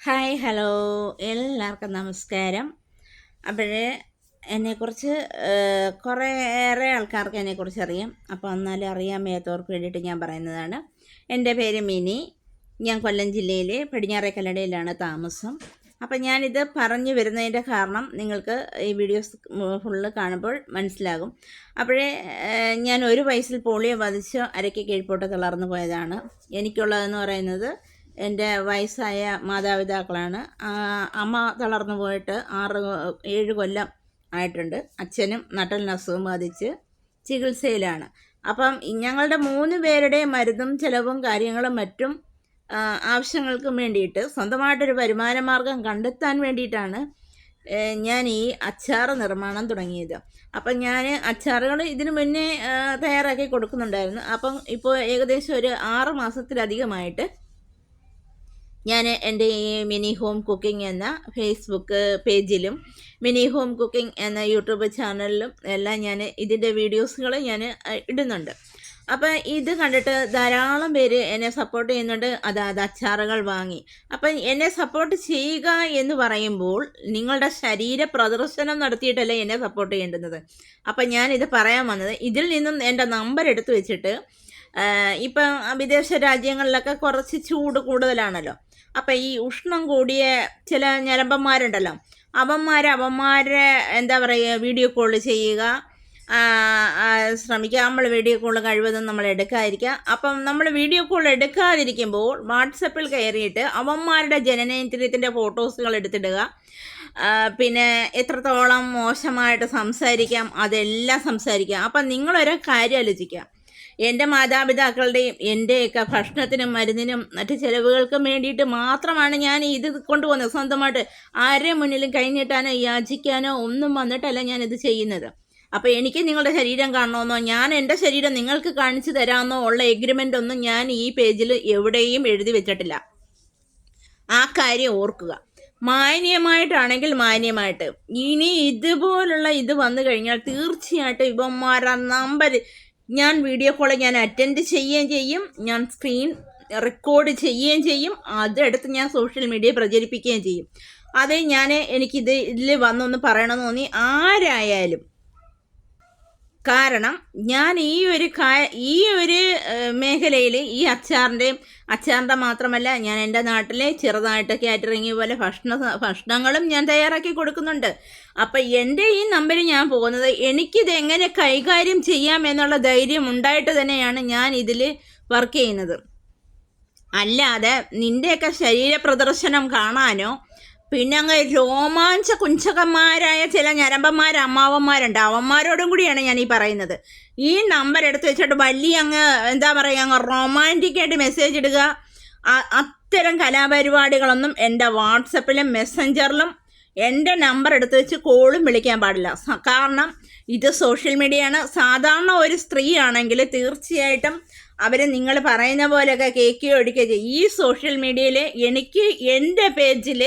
Hi hello എല്ലാവർക്കും നമസ്കാരം. അപ്പോഴേ എന്നെക്കുറിച്ച് കുറേയേറെ ആൾക്കാർക്ക് എന്നെക്കുറിച്ച് അറിയാം. അപ്പോൾ എന്നാലും അറിയാൻ മേത്തവർക്ക് വേണ്ടിയിട്ട് ഞാൻ പറയുന്നതാണ്. എൻ്റെ പേര് മിനി. ഞാൻ കൊല്ലം ജില്ലയിലെ പടിഞ്ഞാറേ കല്ലടയിലാണ് താമസം. അപ്പം ഞാനിത് പറഞ്ഞു വരുന്നതിൻ്റെ കാരണം നിങ്ങൾക്ക് ഈ വീഡിയോസ് ഫുള്ള് കാണുമ്പോൾ മനസ്സിലാകും. അപ്പോഴേ ഞാൻ ഒരു വയസ്സിൽ പോളിയോ ബാധിച്ച് അരയ്ക്ക് കീഴ്പോട്ട് തളർന്നു പോയതാണ്. എനിക്കുള്ളതെന്ന് പറയുന്നത് എൻ്റെ വയസ്സായ മാതാപിതാക്കളാണ്. അമ്മ തളർന്നു പോയിട്ട് 6-7 കൊല്ലം ആയിട്ടുണ്ട്. അച്ഛനും നട്ടലിന് അസുഖം ബാധിച്ച് ചികിത്സയിലാണ്. അപ്പം ഞങ്ങളുടെ 3 പേരുടെ മരുന്നും ചിലവും കാര്യങ്ങളും മറ്റും ആവശ്യങ്ങൾക്കും വേണ്ടിയിട്ട് സ്വന്തമായിട്ടൊരു വരുമാന മാർഗം കണ്ടെത്താൻ വേണ്ടിയിട്ടാണ് ഞാൻ ഈ അച്ചാർ നിർമ്മാണം തുടങ്ങിയത്. അപ്പം ഞാൻ അച്ചാറുകൾ ഇതിനു മുന്നേ തയ്യാറാക്കി കൊടുക്കുന്നുണ്ടായിരുന്നു. അപ്പം ഇപ്പോൾ ഏകദേശം ഒരു 6 മാസത്തിലധികമായിട്ട് ഞാൻ എൻ്റെ ഈ മിനി ഹോം കുക്കിംഗ് എന്ന ഫേസ്ബുക്ക് പേജിലും മിനി ഹോം കുക്കിംഗ് എന്ന യൂട്യൂബ് ചാനലിലും എല്ലാം ഞാൻ ഇതിൻ്റെ വീഡിയോസുകൾ ഞാൻ ഇടുന്നുണ്ട്. അപ്പോൾ ഇത് കണ്ടിട്ട് ധാരാളം പേര് എന്നെ സപ്പോർട്ട് ചെയ്യുന്നുണ്ട്. അതായത് അച്ചാറുകൾ വാങ്ങി. അപ്പം എന്നെ സപ്പോർട്ട് ചെയ്യുക എന്ന് പറയുമ്പോൾ നിങ്ങളുടെ ശരീര പ്രദർശനം നടത്തിയിട്ടല്ല എന്നെ സപ്പോർട്ട് ചെയ്യേണ്ടുന്നത്. അപ്പം ഞാനിത് പറയാൻ വന്നത്, ഇതിൽ നിന്നും എൻ്റെ നമ്പർ എടുത്തു വെച്ചിട്ട് ഇപ്പം വിദേശ രാജ്യങ്ങളിലൊക്കെ കുറച്ച് ചൂട് കൂടുതലാണല്ലോ. അപ്പം ഈ ഉഷ്ണം കൂടിയ ചില ഞരമ്പന്മാരുണ്ടല്ലോ, അവന്മാരെ എന്താ പറയുക, വീഡിയോ കോൾ ചെയ്യുക ശ്രമിക്കുക. നമ്മൾ വീഡിയോ കോൾ കഴിവതും നമ്മൾ എടുക്കാതിരിക്കുക. അപ്പം നമ്മൾ വീഡിയോ കോൾ എടുക്കാതിരിക്കുമ്പോൾ വാട്സപ്പിൽ കയറിയിട്ട് അവന്മാരുടെ ജനനേന്ദ്രിയത്തിൻ്റെ ഫോട്ടോസുകൾ എടുത്തിടുക. പിന്നെ എത്രത്തോളം മോശമായിട്ട് സംസാരിക്കാം അതെല്ലാം സംസാരിക്കുക. അപ്പം നിങ്ങളൊരു കാര്യം ആലോചിക്കുക, എൻ്റെ മാതാപിതാക്കളുടെയും എൻ്റെയൊക്കെ ഭക്ഷണത്തിനും മരുന്നിനും മറ്റ് ചിലവുകൾക്കും വേണ്ടിയിട്ട് മാത്രമാണ് ഞാൻ ഇത് കൊണ്ടുപോകുന്നത്. സ്വന്തമായിട്ട് ആരുടെ മുന്നിലും കൈനീട്ടാനോ യാചിക്കാനോ ഒന്നും വന്നിട്ടല്ല ഞാനിത് ചെയ്യുന്നത്. അപ്പോൾ എനിക്ക് നിങ്ങളുടെ ശരീരം കാണണമെന്നോ ഞാൻ എൻ്റെ ശരീരം നിങ്ങൾക്ക് കാണിച്ചു തരാമെന്നോ ഉള്ള എഗ്രിമെൻ്റ് ഒന്നും ഞാൻ ഈ പേജിൽ എവിടെയും എഴുതി വെച്ചിട്ടില്ല. ആ കാര്യം ഓർക്കുക. മാന്യമായിട്ടാണെങ്കിൽ മാന്യമായിട്ട്. ഇനി ഇതുപോലുള്ള ഇത് വന്നു കഴിഞ്ഞാൽ തീർച്ചയായിട്ടും ഇവന്മാരുടെ നമ്പർ ഞാൻ വീഡിയോ കോൾ ഞാൻ അറ്റൻഡ് ചെയ്യുകയും ചെയ്യും, ഞാൻ സ്ക്രീൻ റെക്കോർഡ് ചെയ്യുകയും ചെയ്യും, അതെടുത്ത് ഞാൻ സോഷ്യൽ മീഡിയ പ്രചരിപ്പിക്കുകയും ചെയ്യും. അത് ഇതിൽ വന്നൊന്ന് പറയണമെന്ന് തോന്നി ആരായാലും. കാരണം ഞാൻ ഈ ഒരു മേഖലയിൽ ഈ അച്ചാറിൻ്റെ മാത്രമല്ല, ഞാൻ എൻ്റെ നാട്ടിലെ ചെറുതായിട്ട് കാറ്ററിംഗ് പോലെ ഭക്ഷണങ്ങളും ഞാൻ തയ്യാറാക്കി കൊടുക്കുന്നുണ്ട്. അപ്പം എൻ്റെ ഈ നമ്പറിൽ ഞാൻ പോകുന്നത് എനിക്കിത് എങ്ങനെ കൈകാര്യം ചെയ്യാം എന്നുള്ള ധൈര്യം ഉണ്ടായിട്ട് തന്നെയാണ് ഞാൻ ഇതിൽ വർക്ക് ചെയ്യുന്നത്. അല്ലാതെ നിൻ്റെയൊക്കെ ശരീര പ്രദർശനം കാണാനോ പിന്നെ അങ്ങ് രോമാഞ്ച കുഞ്ചകന്മാരായ ചില ഞരമ്പന്മാർ അമ്മാവന്മാരുണ്ട്, അവന്മാരോടും കൂടിയാണ് ഞാൻ ഈ പറയുന്നത്. ഈ നമ്പർ എടുത്ത് വെച്ചിട്ട് വലിയ എന്താ പറയുക, അങ്ങ് റൊമാൻറ്റിക്കായിട്ട് മെസ്സേജ് ഇടുക. അത്തരം കലാപരിപാടികളൊന്നും എൻ്റെ വാട്സപ്പിലും മെസ്സഞ്ചറിലും എൻ്റെ നമ്പർ എടുത്ത് വെച്ച് കോളും വിളിക്കാൻ പാടില്ല. കാരണം ഇത് സോഷ്യൽ മീഡിയയാണ്. സാധാരണ ഒരു സ്ത്രീ ആണെങ്കിൽ തീർച്ചയായിട്ടും അവർ നിങ്ങൾ പറയുന്ന പോലെയൊക്കെ കേൾക്കുകയോ എടുക്കുകയോ ചെയ്യും. ഈ സോഷ്യൽ മീഡിയയിൽ എനിക്ക് എൻ്റെ പേജിൽ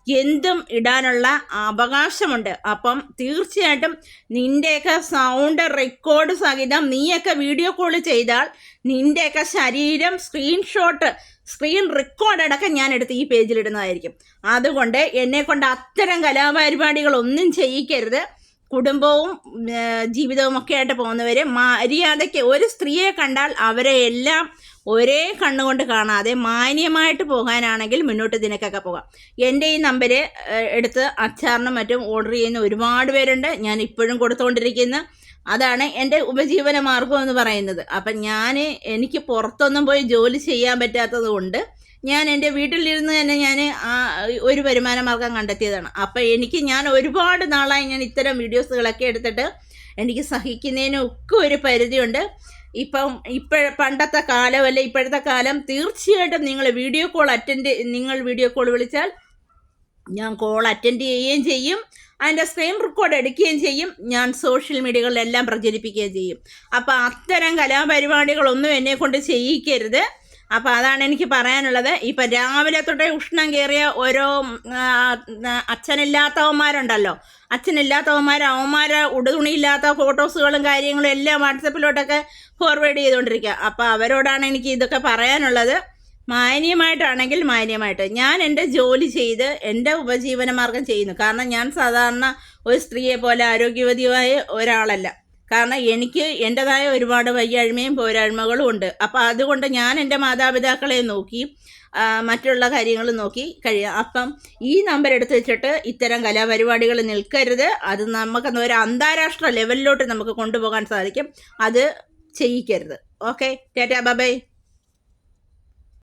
എന്തും ഇടാനുള്ള അവകാശമുണ്ട്. അപ്പം തീർച്ചയായിട്ടും നിൻ്റെയൊക്കെ സൗണ്ട് റെക്കോർഡ് സഹിതം നീയൊക്കെ വീഡിയോ കോൾ ചെയ്താൽ നിൻ്റെയൊക്കെ ശരീരം സ്ക്രീൻ റെക്കോർഡ് അടക്കം ഞാൻ എടുത്ത് ഈ പേജിലിടുന്നതായിരിക്കും. അതുകൊണ്ട് എന്നെക്കൊണ്ട് അത്തരം കലാപരിപാടികളൊന്നും ചെയ്യിക്കരുത്. കുടുംബവും ജീവിതവും ഒക്കെ ആയിട്ട് പോകുന്നവർ മര്യാദയ്ക്ക് ഒരു സ്ത്രീയെ കണ്ടാൽ അവരെ എല്ലാം ഒരേ കണ്ണുകൊണ്ട് കാണാതെ മാന്യമായിട്ട് പോകാനാണെങ്കിൽ മുന്നോട്ട് ഇതിനൊക്കെ പോകാം. എൻ്റെ ഈ നമ്പർ എടുത്ത് അച്ചാറിനും മറ്റും ഓർഡർ ചെയ്യുന്ന ഒരുപാട് പേരുണ്ട്. ഞാൻ ഇപ്പോഴും കൊടുത്തുകൊണ്ടിരിക്കുന്ന അതാണ് എൻ്റെ ഉപജീവന മാർഗം എന്ന് പറയുന്നത്. അപ്പം എനിക്ക് പുറത്തൊന്നും പോയി ജോലി ചെയ്യാൻ പറ്റാത്തത് കൊണ്ട് ഞാൻ എൻ്റെ വീട്ടിലിരുന്ന് തന്നെ ഞാൻ ഒരു വരുമാന മാർഗം കണ്ടെത്തിയതാണ്. അപ്പം ഞാൻ ഒരുപാട് നാളായി ഞാൻ ഇത്തരം വീഡിയോസുകളൊക്കെ എടുത്തിട്ട് എനിക്ക് സഹിക്കുന്നതിനൊക്കെ ഒരു പരിധിയുണ്ട്. പണ്ടത്തെ കാലമല്ല ഇപ്പോഴത്തെ കാലം. തീർച്ചയായിട്ടും നിങ്ങൾ വീഡിയോ കോൾ വിളിച്ചാൽ ഞാൻ കോൾ അറ്റൻഡ് ചെയ്യുകയും ചെയ്യും, അതിൻ്റെ സ്ക്രീൻ റെക്കോർഡ് എടുക്കുകയും ചെയ്യും, ഞാൻ സോഷ്യൽ മീഡിയകളിലെല്ലാം പ്രചരിപ്പിക്കുകയും ചെയ്യും. അപ്പം അത്തരം കലാപരിപാടികളൊന്നും എന്നെക്കൊണ്ട് ചെയ്യിക്കരുത്. അപ്പോൾ അതാണ് എനിക്ക് പറയാനുള്ളത്. ഇപ്പം രാവിലെ തൊട്ടേ ഉഷ്ണം കയറിയ ഓരോ അച്ഛനില്ലാത്തവന്മാരുണ്ടല്ലോ, അവന്മാരെ ഉടുതുണിയില്ലാത്ത ഫോട്ടോസുകളും കാര്യങ്ങളും എല്ലാം വാട്സപ്പിലോട്ടൊക്കെ ഫോർവേഡ് ചെയ്തുകൊണ്ടിരിക്കുക. അപ്പോൾ അവരോടാണ് എനിക്ക് ഇതൊക്കെ പറയാനുള്ളത്. മാന്യമായിട്ടാണെങ്കിൽ മാന്യമായിട്ട് ഞാൻ എൻ്റെ ജോലി ചെയ്ത് എൻ്റെ ഉപജീവന മാർഗം ചെയ്യുന്നു. കാരണം ഞാൻ സാധാരണ ഒരു സ്ത്രീയെ പോലെ ആരോഗ്യവതിയായ ഒരാളല്ല. കാരണം എനിക്ക് എൻ്റെതായ ഒരുപാട് വയ്യാഴ്മയും പോരായ്മകളും ഉണ്ട്. അപ്പോൾ അതുകൊണ്ട് ഞാൻ എൻ്റെ മാതാപിതാക്കളെ നോക്കി മറ്റുള്ള കാര്യങ്ങൾ നോക്കി കഴിയാം. അപ്പം ഈ നമ്പർ എടുത്ത് വെച്ചിട്ട് ഇത്തരം കലാപരിപാടികൾ നിൽക്കരുത്. അത് നമുക്ക് ഒരു അന്താരാഷ്ട്ര ലെവലിലോട്ട് നമുക്ക് കൊണ്ടുപോകാൻ സാധിക്കും. അത് ചെയ്യിക്കരുത്. Okay, Tata, by.